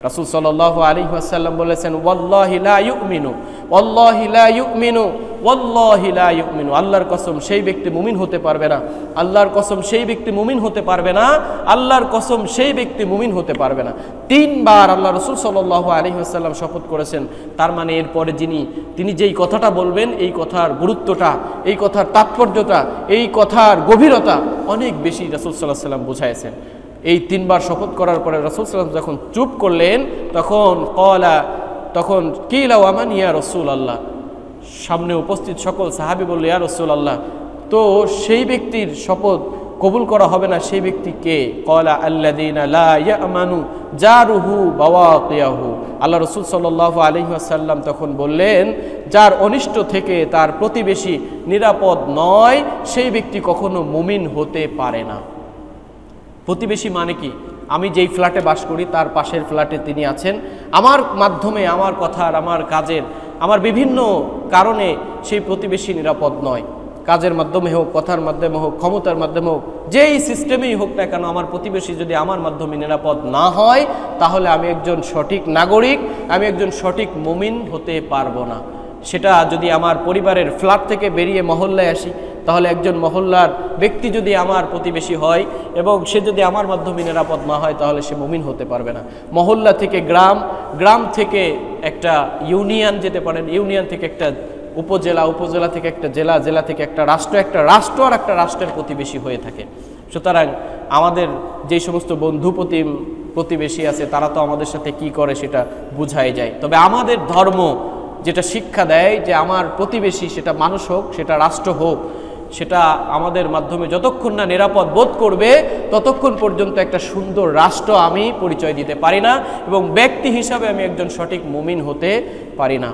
রাসূল সাল্লাল্লাহু আলাইহি ওয়াসাল্লাম বলেছেন, ওয়াল্লাহি লা ইউমিনু, ওয়াল্লাহি লা ইউমিনু, ওয়াল্লাহি লা ইউমিনু। আল্লাহর কসম সেই ব্যক্তি মুমিন হতে পারবে না, আল্লাহর কসম সেই ব্যক্তি মুমিন হতে পারবে না, আল্লাহর কসম সেই ব্যক্তি মুমিন হতে পারবে না। 3 বার আল্লাহ রাসূল সাল্লাল্লাহু আলাইহি ওয়াসাল্লাম শপথ করেছেন। তার মানে এরপরে তিনি যেই কথাটা বলবেন, এই কথার গুরুত্বটা, এই কথার তাৎপর্যতা, এই কথার গভীরতা অনেক বেশি রাসূল সাল্লাল্লাহু আলাইহি ওয়াসাল্লাম বুঝাইছেন। এই 3 বার শপথ করার পরে রাসূল সাল্লাল্লাহু আলাইহি ওয়াসাল্লাম যখন চুপ করলেন, তখন কিলা ওয়া মান ইয়া রাসূলুল্লাহ, সামনে উপস্থিত সকল সাহাবী বলল, ইয়া রাসূলুল্লাহ, তো সেই ব্যক্তির শপথ কবুল করা হবে না, সেই ব্যক্তি কে? ক্বালা আল্লাযীনা লা ইয়ামানু জারুহু বাওয়াকিয়াহু। আল্লাহ রাসূল সাল্লাল্লাহু আলাইহি ওয়াসাল্লাম তখন বললেন, যার অনিষ্ট থেকে তার প্রতিবেশী নিরাপদ নয়, সেই ব্যক্তি কখনো মুমিন হতে পারে না। প্রতিবেশী মানে কি? আমি যেই ফ্ল্যাটে বাস করি তার পাশের ফ্ল্যাটে তিনি আছেন, আমার মাধ্যমে, আমার কথার, আমার কাজের, আমার বিভিন্ন কারণে সেই প্রতিবেশী নিরাপদ নয়। কাজের মাধ্যমে হোক, কথার মাধ্যমে হোক, ক্ষমতার মাধ্যমে হোক, যেই সিস্টেমেই হোক না কেন, আমার প্রতিবেশী যদি আমার মাধ্যমে নিরাপদ না হয়, তাহলে আমি একজন সঠিক নাগরিক, আমি একজন সঠিক মুমিন হতে পারবো না। সেটা যদি আমার পরিবারের ফ্ল্যাট থেকে বেরিয়ে মহল্লায় আসি, তাহলে একজন মহল্লার ব্যক্তি যদি আমার প্রতিবেশী হয় এবং সে যদি আমার মাধ্যমে নিরাপদ না হয়, তাহলে সে মুমিন হতে পারবে না। মহল্লা থেকে গ্রাম, গ্রাম থেকে একটা ইউনিয়ন যেতে পারেন, ইউনিয়ন থেকে একটা উপজেলা, উপজেলা থেকে একটা জেলা, জেলা থেকে একটা রাষ্ট্র, একটা রাষ্ট্র আর একটা রাষ্ট্রের প্রতিবেশী হয়ে থাকে। সুতরাং আমাদের যেই সমস্ত বন্ধু প্রতিবেশী আছে, তারা তো আমাদের সাথে কি করে সেটা বুঝাই যায়। তবে আমাদের ধর্ম যেটা শিক্ষা দেয় যে আমার প্রতিবেশী, সেটা মানুষ হোক, সেটা রাষ্ট্র হোক, সেটা আমাদের মাধ্যমে যতক্ষণ না নিরাপদ বোধ করবে, ততক্ষণ পর্যন্ত একটা সুন্দর রাষ্ট্র আমি পরিচয় দিতে পারি না এবং ব্যক্তি হিসাবে আমি একজন সঠিক মুমিন হতে পারি না।